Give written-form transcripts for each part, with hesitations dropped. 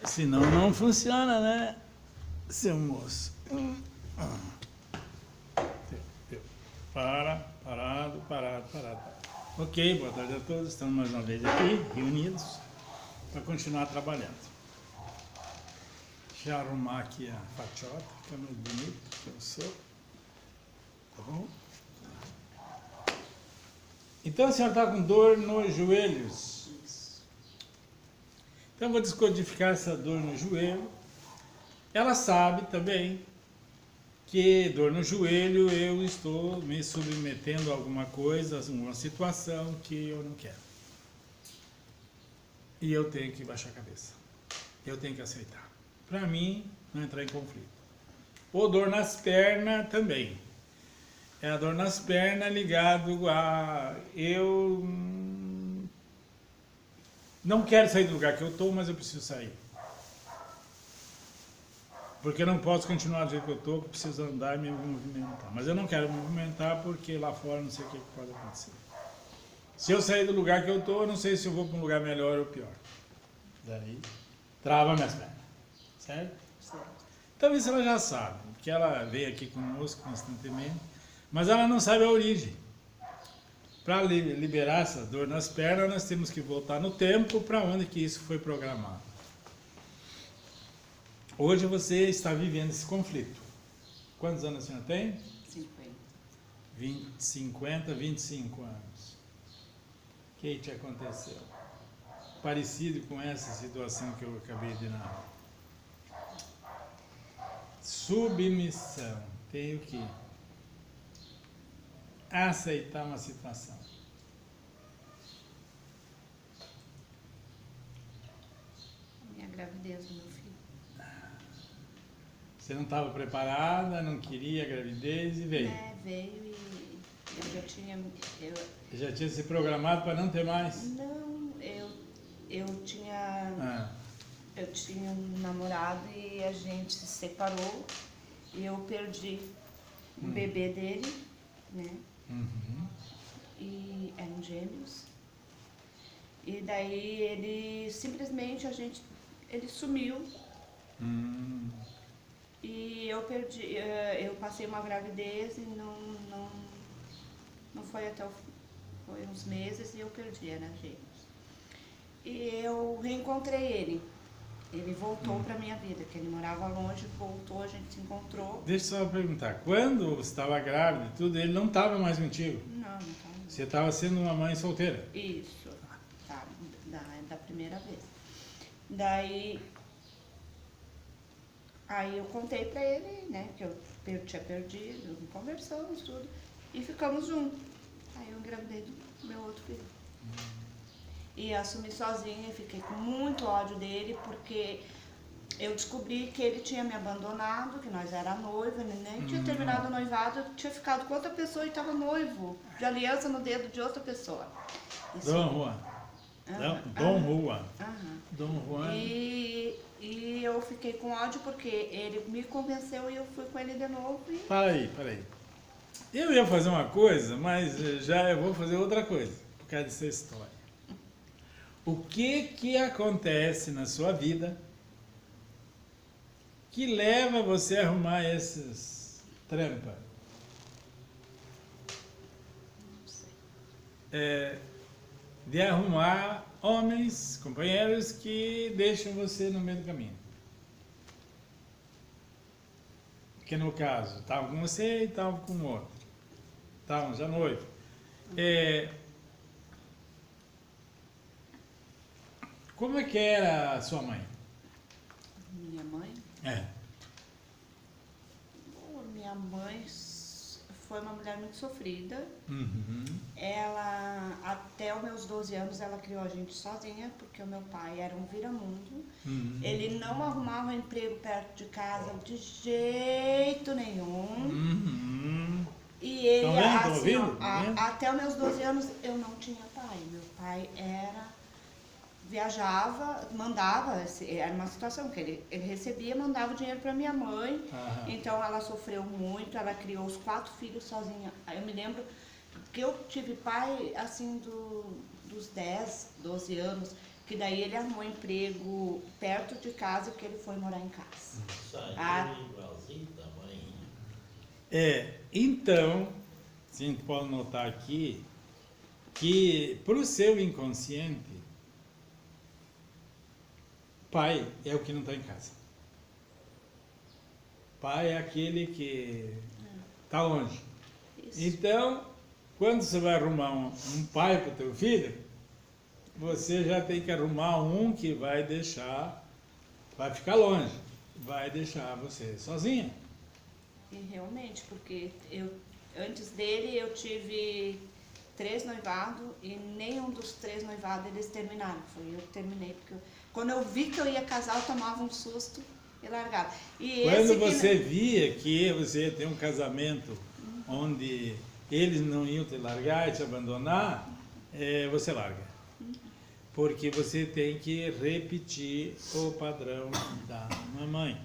Senão não funciona, né, seu moço? Parado. Ok, boa tarde a todos. Estamos mais uma vez aqui, reunidos, para continuar trabalhando. Deixa eu arrumar aqui a fatiota, que é mais bonito que eu sou. Tá bom? Então a senhora está com dor nos joelhos. Então eu vou descodificar essa dor no joelho. Ela sabe também que dor no joelho eu estou me submetendo a alguma coisa, a uma situação que eu não quero. E eu tenho que baixar a cabeça. Eu tenho que aceitar. Para mim, não entrar em conflito. Ou dor nas pernas também. É a dor nas pernas ligado a eu não quero sair do lugar que eu estou, mas eu preciso sair. Porque eu não posso continuar do jeito que eu estou, que eu preciso andar e me movimentar. Mas eu não quero me movimentar porque lá fora não sei o que pode acontecer. Se eu sair do lugar que eu estou, eu não sei se eu vou para um lugar melhor ou pior. Daí, trava minhas pernas. Certo? Certo. Então isso ela já sabe, porque ela veio aqui conosco constantemente, mas ela não sabe a origem. Para liberar essa dor nas pernas, nós temos que voltar no tempo para onde que isso foi programado. Hoje você está vivendo esse conflito. Quantos anos a senhora tem? 50. 25 anos. O que te aconteceu? Parecido com essa situação que eu acabei de narrar. Submissão. Tenho que aceitar uma situação. Minha gravidez do meu filho. Você não estava preparada, não queria a gravidez e veio. Veio e eu já tinha... Já tinha se programado para não ter mais? Não, eu tinha... Eu tinha um namorado e a gente se separou e eu perdi o bebê dele, né? Uhum. E eram gêmeos. E daí ele simplesmente ele sumiu. E eu perdi, eu passei uma gravidez e não foi foi uns meses e eu perdi, era gêmeos. E eu reencontrei ele. Ele voltou para minha vida, que ele morava longe, voltou, a gente se encontrou. Deixa eu só perguntar, quando você estava grávida e tudo, ele não estava mais contigo? Não estava. Você estava sendo uma mãe solteira? Isso, tá, da primeira vez. Daí, aí eu contei pra ele, né, que eu tinha perdido, conversamos tudo, e ficamos juntos. Aí eu engravidei do meu outro filho. E assumi sozinha e fiquei com muito ódio dele, porque eu descobri que ele tinha me abandonado, que nós era noiva, nem tinha terminado o noivado, eu tinha ficado com outra pessoa e estava noivo, de aliança no dedo de outra pessoa. Isso. Dom Juan. Dom Juan. Dom Juan. E eu fiquei com ódio porque ele me convenceu e eu fui com ele de novo. E... Para aí. Eu ia fazer uma coisa, mas já eu vou fazer outra coisa, por causa dessa história. O que acontece na sua vida que leva você a arrumar essas trampas? Não sei. De arrumar homens, companheiros que deixam você no meio do caminho. Que no caso, estava com você e estava com outro. Estavam já noivos. Como é que era a sua mãe? Minha mãe? Bom, minha mãe foi uma mulher muito sofrida. Ela, até os meus 12 anos, ela criou a gente sozinha, porque o meu pai era um viramundo. Ele não arrumava emprego perto de casa de jeito nenhum. E ele, assim, até os meus 12 anos, eu não tinha pai. Meu pai viajava, mandava, era uma situação que ele recebia, mandava o dinheiro para minha mãe. Então ela sofreu muito, ela criou os 4 filhos sozinha. Eu me lembro que eu tive pai assim dos 10, 12 anos, Que daí ele arrumou emprego perto de casa, que ele foi morar em casa. Saiu igualzinho tamanho. Então, a gente pode notar aqui que para o seu inconsciente, pai é o que não está em casa. Pai é aquele que está longe. Isso. Então, quando você vai arrumar um pai para o teu filho, você já tem que arrumar um que vai ficar longe, vai deixar você sozinha. E realmente, porque antes dele eu tive 3 noivados e nenhum dos 3 noivados eles terminaram. Foi eu que terminei, porque quando eu vi que eu ia casar, eu tomava um susto e largava. E Quando você via que você ia ter um casamento onde eles não iam te largar e te abandonar, você larga. Porque você tem que repetir o padrão da mamãe,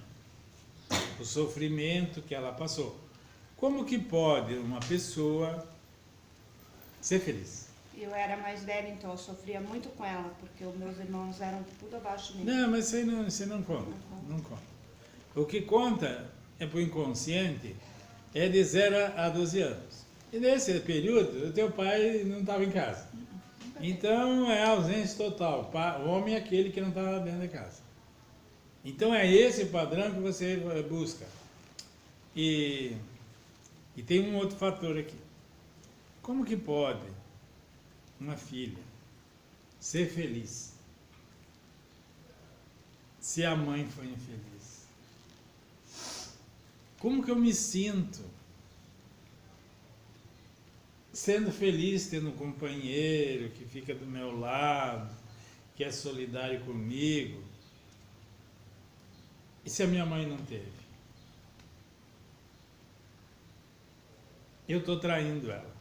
o sofrimento que ela passou. Como que pode uma pessoa ser feliz? Eu era mais velha, então eu sofria muito com ela, porque os meus irmãos eram tudo abaixo de mim. Não, mas você não conta. Não conta. O que conta é para o inconsciente, é de 0 a 12 anos. E nesse período, o teu pai não estava em casa. Então é ausência total. O homem é aquele que não está dentro de casa. Então é esse padrão que você busca. E tem um outro fator aqui. Como que pode uma filha ser feliz se a mãe foi infeliz? Como que eu me sinto sendo feliz, tendo um companheiro que fica do meu lado, que é solidário comigo, e se a minha mãe não teve? Eu estou traindo ela.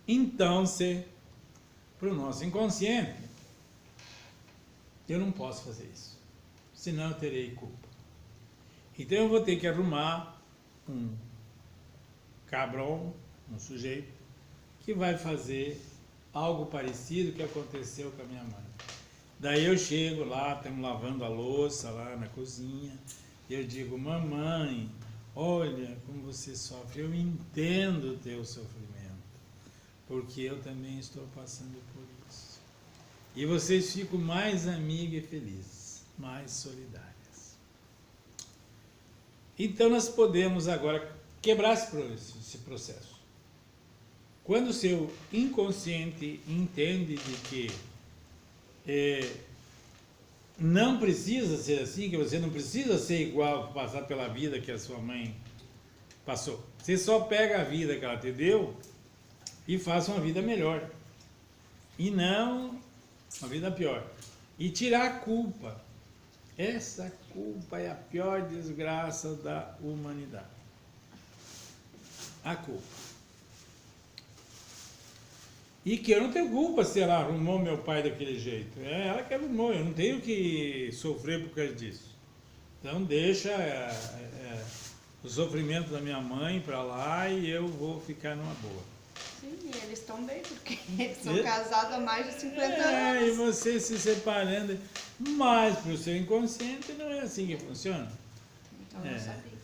Então, para o nosso inconsciente, eu não posso fazer isso, senão eu terei culpa. Então eu vou ter que arrumar um cabrão, um sujeito, que vai fazer algo parecido que aconteceu com a minha mãe. Daí eu chego lá, estamos lavando a louça lá na cozinha, e eu digo: mamãe, olha como você sofre, eu entendo o teu sofrimento, porque eu também estou passando por isso. E vocês ficam mais amigas e felizes, mais solidárias. Então nós podemos agora quebrar esse processo. Quando o seu inconsciente entende de que não precisa ser assim, que você não precisa ser igual, passar pela vida que a sua mãe passou. Você só pega a vida que ela te deu e faz uma vida melhor. E não uma vida pior. E tirar a culpa. Essa culpa é a pior desgraça da humanidade. A culpa. E que eu não tenho culpa se ela arrumou meu pai daquele jeito. É ela que arrumou, eu não tenho que sofrer por causa disso. Então deixa o sofrimento da minha mãe para lá e eu vou ficar numa boa. Sim, e eles estão bem, porque eles são casados há mais de 50 anos. E você se separando. Mas para o seu inconsciente não é assim que funciona. Então eu não sabia.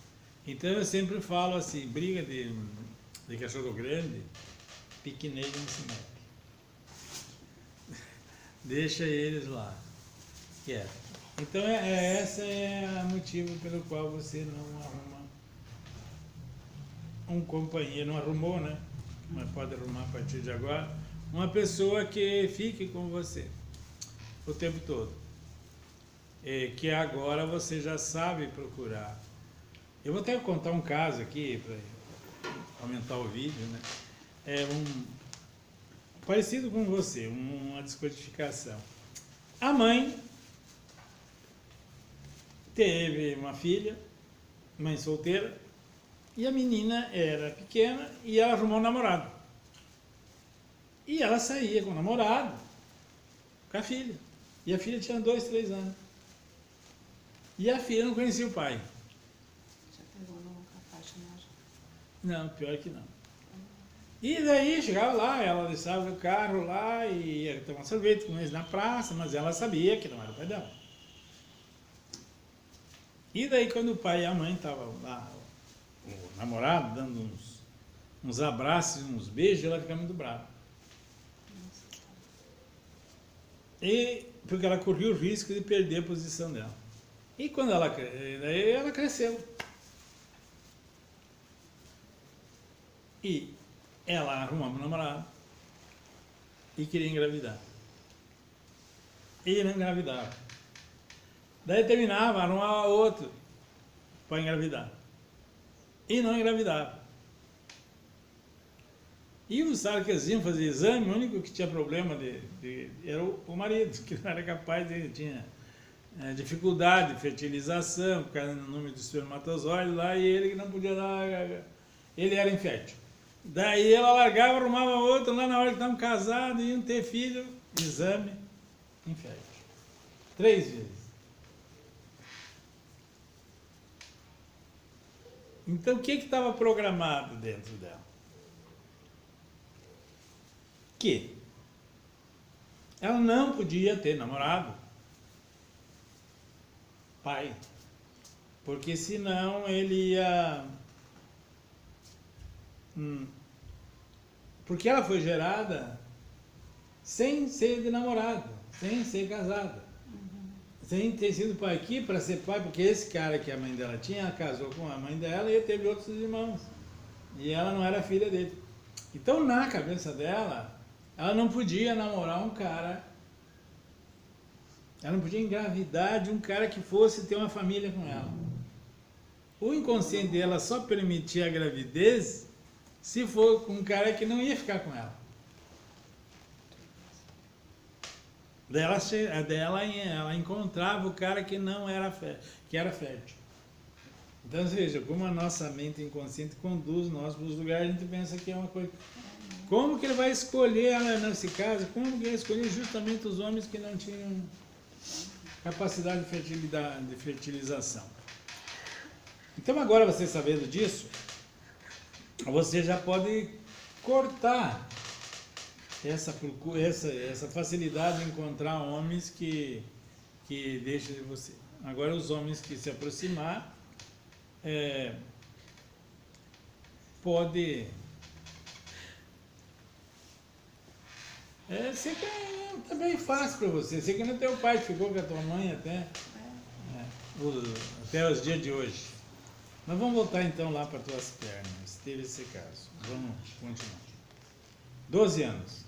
Então eu sempre falo assim, briga de cachorro grande, piquenique não se mete. Deixa eles lá, quieto. Então esse é o motivo pelo qual você não arruma um companheiro, não arrumou, né? Mas pode arrumar a partir de agora, uma pessoa que fique com você o tempo todo. Que agora você já sabe procurar. Eu vou até contar um caso aqui, para aumentar o vídeo, né? Parecido com você, uma descodificação. A mãe teve uma filha, mãe solteira, e a menina era pequena e ela arrumou um namorado. E ela saía com o namorado, com a filha. E a filha tinha 2, 3 anos. E a filha não conhecia o pai. Já pegou no apaixonado? Não, pior que não. E daí chegava lá, ela deixava o carro lá e ia tomar sorvete com eles na praça, mas ela sabia que não era o pai dela. E daí quando o pai e a mãe estavam lá, o namorado dando uns abraços, uns beijos, ela ficava muito brava. E porque ela corria o risco de perder a posição dela. E quando daí ela cresceu. E ela arrumava um namorado e queria engravidar. E não engravidava. Daí terminava, arrumava outro para engravidar. E não engravidava. E os caras que iam fazer exame, o único que tinha problema era o marido, que não era capaz, tinha dificuldade de fertilização, por causa do número de espermatozoides lá, e ele que não podia dar, ele era infértil. Daí ela largava, arrumava outro, lá na hora que estavam casados, iam ter filho, exame, infértil. 3 vezes. Então o que estava programado dentro dela? Que ela não podia ter namorado, pai, porque senão ele ia... Porque ela foi gerada sem ser de namorado, sem ser casada, sem ter sido pai aqui para ser pai, porque esse cara que a mãe dela tinha, ela casou com a mãe dela e teve outros irmãos, e ela não era filha dele. Então na cabeça dela, ela não podia namorar um cara, ela não podia engravidar de um cara que fosse ter uma família com ela. O inconsciente dela só permitia a gravidez se for com um cara que não ia ficar com ela. Ela encontrava o cara que não era que era fértil. Então veja, como a nossa mente inconsciente conduz nós para os lugares, a gente pensa que é uma coisa. Como que ele vai escolher ela nesse caso? Como que ele vai escolher justamente os homens que não tinham capacidade de fertilização? Então agora você sabendo disso, você já pode cortar essa facilidade de encontrar homens que deixam de você. Agora os homens que se aproximar, pode... tá bem fácil para você. Você que não tem o pai que ficou com a tua mãe até os dias de hoje. Mas vamos voltar então lá para as tuas pernas. Teve esse caso. Vamos continuar. 12 anos.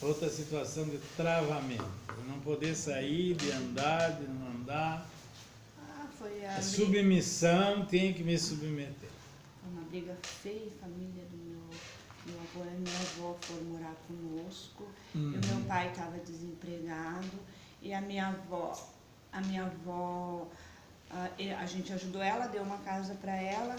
Outra situação de travamento. De não poder sair, de andar, de não andar. Foi a submissão, tem que me submeter. Foi uma briga feia, família do meu avô e minha avó foram morar conosco. E o meu pai estava desempregado. E a minha avó, a gente ajudou ela, deu uma casa para ela.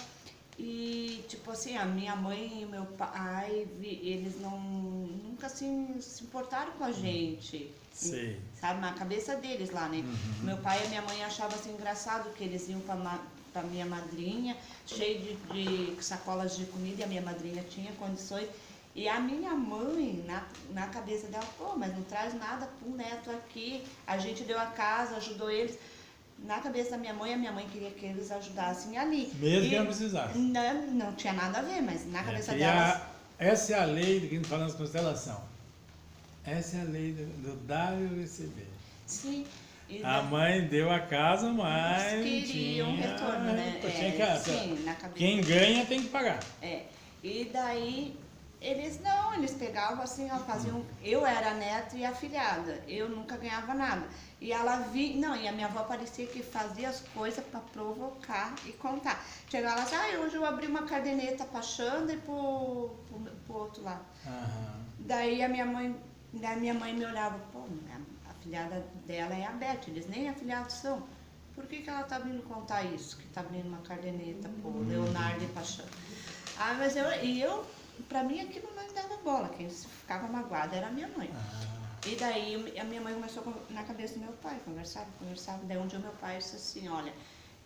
E, tipo assim, a minha mãe e meu pai, eles nunca se importaram com a gente. Sim. Sabe, na cabeça deles lá, né? Meu pai e minha mãe achavam assim engraçado que eles iam para minha madrinha, cheio de sacolas de comida, e a minha madrinha tinha condições. E a minha mãe, na cabeça dela, pô, mas não traz nada pro neto aqui. A gente deu a casa, ajudou eles. Na cabeça da minha mãe, a minha mãe queria que eles ajudassem ali. Mesmo que não precisasse. Não tinha nada a ver, mas na cabeça delas... Essa é a lei de que a gente fala nas constelações. Essa é a lei do dar e receber. Sim. A mãe deu a casa, mas queria um retorno, né? Sim, na cabeça. Quem ganha tem que pagar. E daí... Eles pegavam assim, faziam... Eu era a neta e a afilhada, eu nunca ganhava nada. E ela e a minha avó parecia que fazia as coisas para provocar e contar. Chegava lá assim, hoje eu abri uma caderneta para Xanda e pro outro lado. Daí a minha mãe me olhava, pô, a afilhada dela é a Beth, eles nem afilhados são. Por que ela tá vindo contar isso? Que tá abrindo uma caderneta pro Leonardo e pra Xanda. Mas pra mim aquilo não dava bola, quem ficava magoada era a minha mãe. E daí a minha mãe começou na cabeça do meu pai, conversava, daí um dia o meu pai disse assim, olha,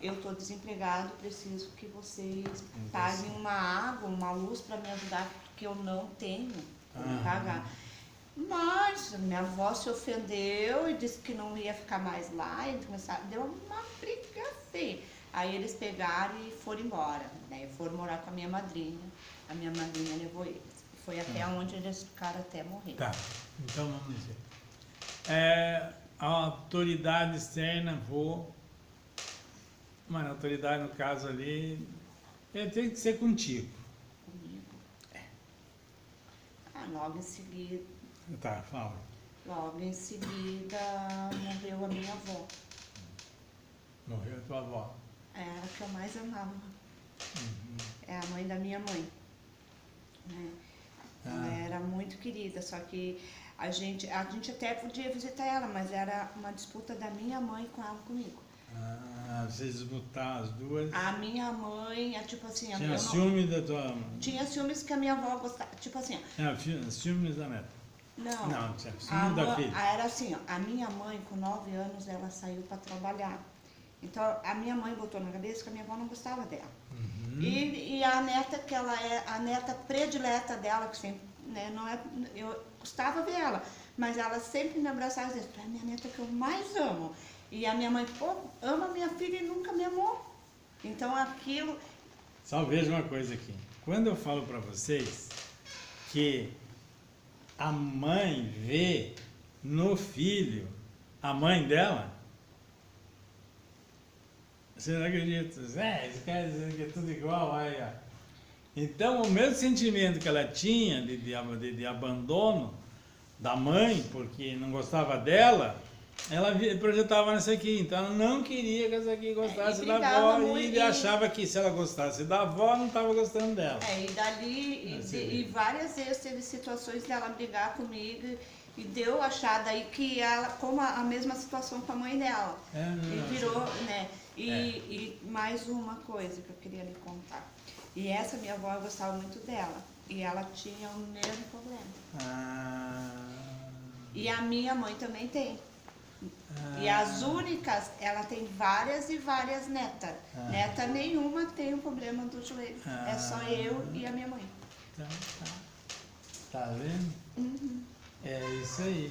eu estou desempregado, preciso que vocês paguem uma água, uma luz para me ajudar, porque eu não tenho como pagar. Mas minha avó se ofendeu e disse que não ia ficar mais lá, e deu uma briga feia. Aí eles pegaram e foram embora, né? Foram morar com a minha madrinha. A minha madrinha levou eles. Foi até onde eles ficaram até morrer. Tá, então vamos dizer. A autoridade externa, mas a autoridade no caso ali, tem que ser contigo. Comigo. Logo em seguida, Tá, fala. logo em seguida morreu a minha avó. Morreu a tua avó. Era a que eu mais amava. É a mãe da minha mãe. Né? Ela era muito querida, só que a gente até podia visitar ela, mas era uma disputa da minha mãe com ela comigo. Vocês disputaram as duas. A minha mãe, tipo assim... Tinha ciúme da tua... Tinha ciúmes que a minha avó gostava, tipo assim... Ciúmes da neta. Não, tinha ciúme da filha. Era assim, ó, a minha mãe, com 9 anos, ela saiu para trabalhar. Então, a minha mãe botou na cabeça que a minha avó não gostava dela. E a neta, que ela é a neta predileta dela, que sempre, né, não é... Eu gostava dela, mas ela sempre me abraçava e dizia, tu é a minha neta que eu mais amo. E a minha mãe, ama minha filha e nunca me amou. Então, aquilo... Só veja uma coisa aqui. Quando eu falo para vocês que a mãe vê no filho a mãe dela, você não acredita? Isso quer dizer que é tudo igual. Aí, ó. Então, o mesmo sentimento que ela tinha de abandono da mãe, porque não gostava dela, ela projetava nessa aqui. Então, ela não queria que essa aqui gostasse da avó e achava que se ela gostasse da avó, não estava gostando dela. E dali, e várias vezes teve situações dela brigar comigo e deu achar daí que ela, como a mesma situação com a mãe dela. E virou, né? E mais uma coisa que eu queria lhe contar. E essa minha avó, eu gostava muito dela. E ela tinha o mesmo problema. E a minha mãe também tem. E as únicas, ela tem várias e várias netas. Neta nenhuma tem um problema do joelho. É só eu e a minha mãe. Tá vendo? É isso aí.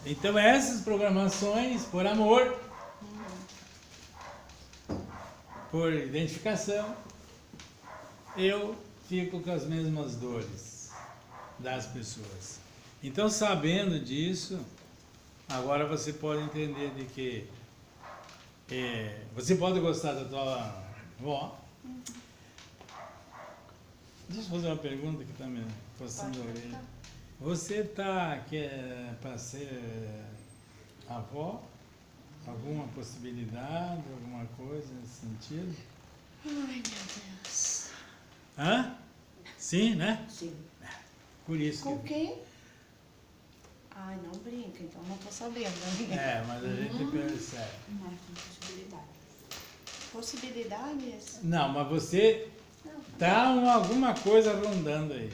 Então essas programações, por amor, por identificação, eu fico com as mesmas dores das pessoas. Então, sabendo disso, agora você pode entender de que você pode gostar da tua avó. Deixa eu fazer uma pergunta que está me postando a orelha. Você está para ser avó? Alguma possibilidade, alguma coisa nesse sentido? Ai, meu Deus. Sim, né? Sim. Por isso com quem? Ai, não brinca, então não tô sabendo. Mas a gente percebe. Mas tem possibilidade. Possibilidades? Não, mas você tá alguma coisa rondando aí.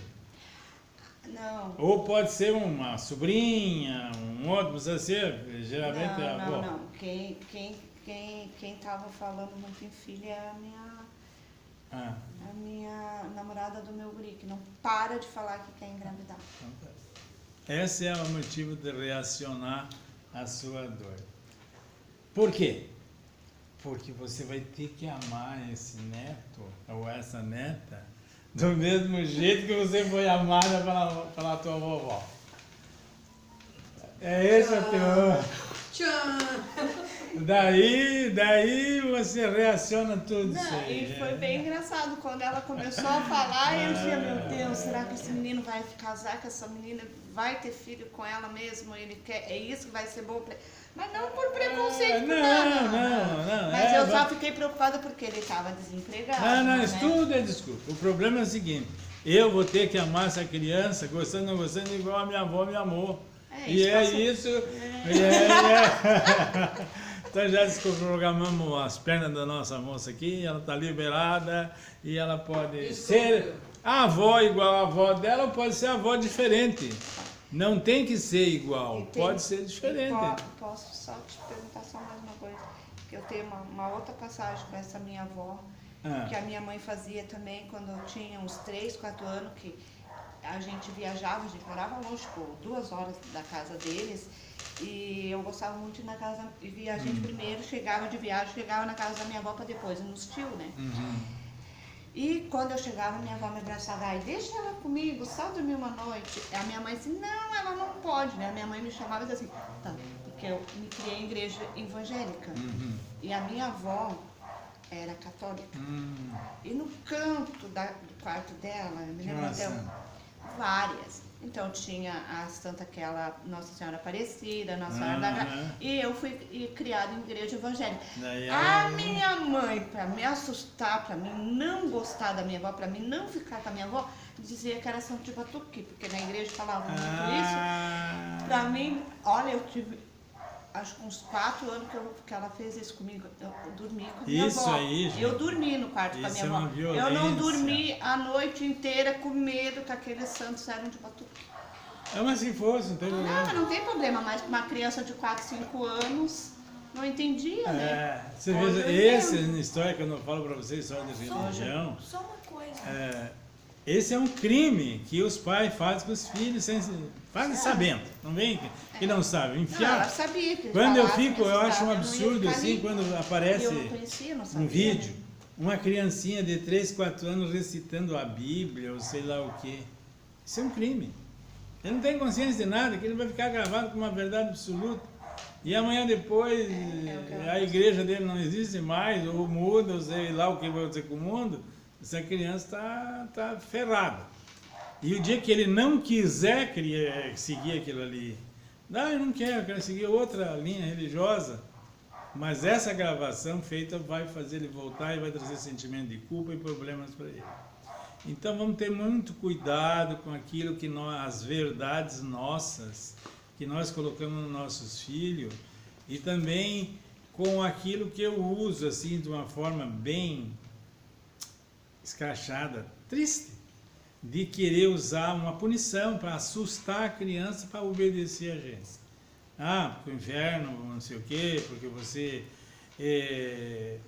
Não. Ou pode ser uma sobrinha, um outro, precisa ser, geralmente é a avó. Não. Quem tava falando muito em filha é a minha namorada do meu guri, que não para de falar que quer engravidar. Esse é o motivo de reacionar à sua dor. Por quê? Porque você vai ter que amar esse neto ou essa neta do mesmo jeito que você foi amada pela tua vovó. É esse o teu... Tchan! Daí você reaciona tudo isso aí. E foi bem engraçado, quando ela começou a falar, eu dizia, meu Deus, será que esse menino vai casar, que essa menina vai ter filho com ela mesmo? Ele quer, é isso que vai ser bom pra ele? Mas não por preconceito, por nada. Não. Mas eu só fiquei preocupada porque ele estava desempregado. Isso tudo é desculpa. O problema é o seguinte, eu vou ter que amar essa criança, gostando ou não gostando, igual a minha avó me amou. Isso. Então já desprogramamos as pernas da nossa moça aqui, ela está liberada e ela pode ser a avó igual a avó dela ou pode ser a avó diferente. Não tem que ser igual, pode ser diferente. Posso só te perguntar só mais uma coisa? Que eu tenho uma outra passagem com essa minha avó, que a minha mãe fazia também quando eu tinha uns 3, 4 anos, que a gente viajava, a gente morava longe, por 2 horas da casa deles, e eu gostava muito de ir na casa, e a gente primeiro chegava de viagem, chegava na casa da minha avó para depois ir nos tios, né? E quando eu chegava, minha avó me abraçava, ai, deixa ela comigo, só dormir uma noite. A minha mãe disse, não, ela não pode, né? A minha mãe me chamava e dizia assim, tá, porque eu me criei em igreja evangélica. E a minha avó era católica. E no canto do quarto dela, eu me lembro até várias. Então tinha a santa aquela Nossa Senhora Aparecida, Nossa Senhora da Graça. E eu fui criada em igreja evangélica. A minha mãe, para me assustar, para mim não gostar da minha avó, para mim não ficar com a minha avó, dizia que era São de Batuque, porque na igreja falavam muito isso. Para mim, olha, eu tive acho que uns 4 anos que ela fez isso comigo. Eu dormi com a minha avó. Isso aí, gente. Eu dormi no quarto com a minha avó. Eu não dormi a noite inteira com medo que aqueles santos eram de Batuque. Mas se fosse, não tem problema. Não tem problema, mas uma criança de 4, 5 anos não entendia, né? Você vê, essa história que eu não falo para vocês, história de religião. Só uma coisa. Esse é um crime que os pais fazem com os filhos, fazem sabendo, não vem que não sabe, enfiar. Ela sabia que quando eu acho um absurdo assim, quando aparece um vídeo, uma criancinha de 3, 4 anos recitando a Bíblia, ou sei lá o quê. Isso é um crime. Ele não tem consciência de nada, que ele vai ficar gravado com uma verdade absoluta. E amanhã depois a igreja dele não existe mais, ou muda, ou sei lá o que vai acontecer com o mundo. Essa criança está ferrada. E o dia que ele não quiser seguir aquilo ali, não, eu não quero, eu quero seguir outra linha religiosa, mas essa gravação feita vai fazer ele voltar e vai trazer sentimento de culpa e problemas para ele. Então vamos ter muito cuidado com aquilo que as verdades nossas, que nós colocamos nos nossos filhos, e também com aquilo que eu uso assim de uma forma bem escrachada, triste, de querer usar uma punição para assustar a criança para obedecer a gente. Porque o inferno, não sei o quê, porque você é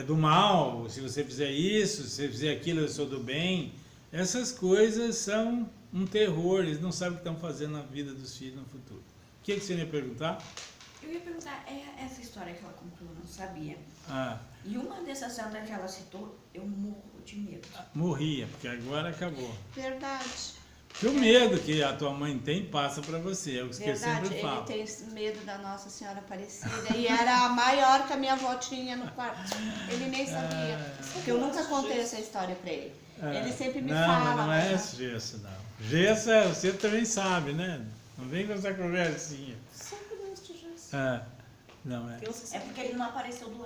do mal, se você fizer isso, se você fizer aquilo, eu sou do bem. Essas coisas são um terror, eles não sabem o que estão fazendo na vida dos filhos no futuro. O que você ia perguntar? Eu ia perguntar, essa história que ela contou, eu não sabia. E uma dessas santas que ela citou, eu morro de medo. Morria, porque agora acabou. Verdade. Porque o medo que a tua mãe tem passa para você, é o que eu sempre falo. Ele tem medo da Nossa Senhora Aparecida e era a maior que a minha avó tinha no quarto. Ele nem sabia, porque eu nunca contei essa história para ele. Ele sempre me fala. Não é gesso, não. Gesso você também sabe, né? Não vem com essa conversinha. Sempre gosto de gesso. Não é. É porque ele não apareceu do lado.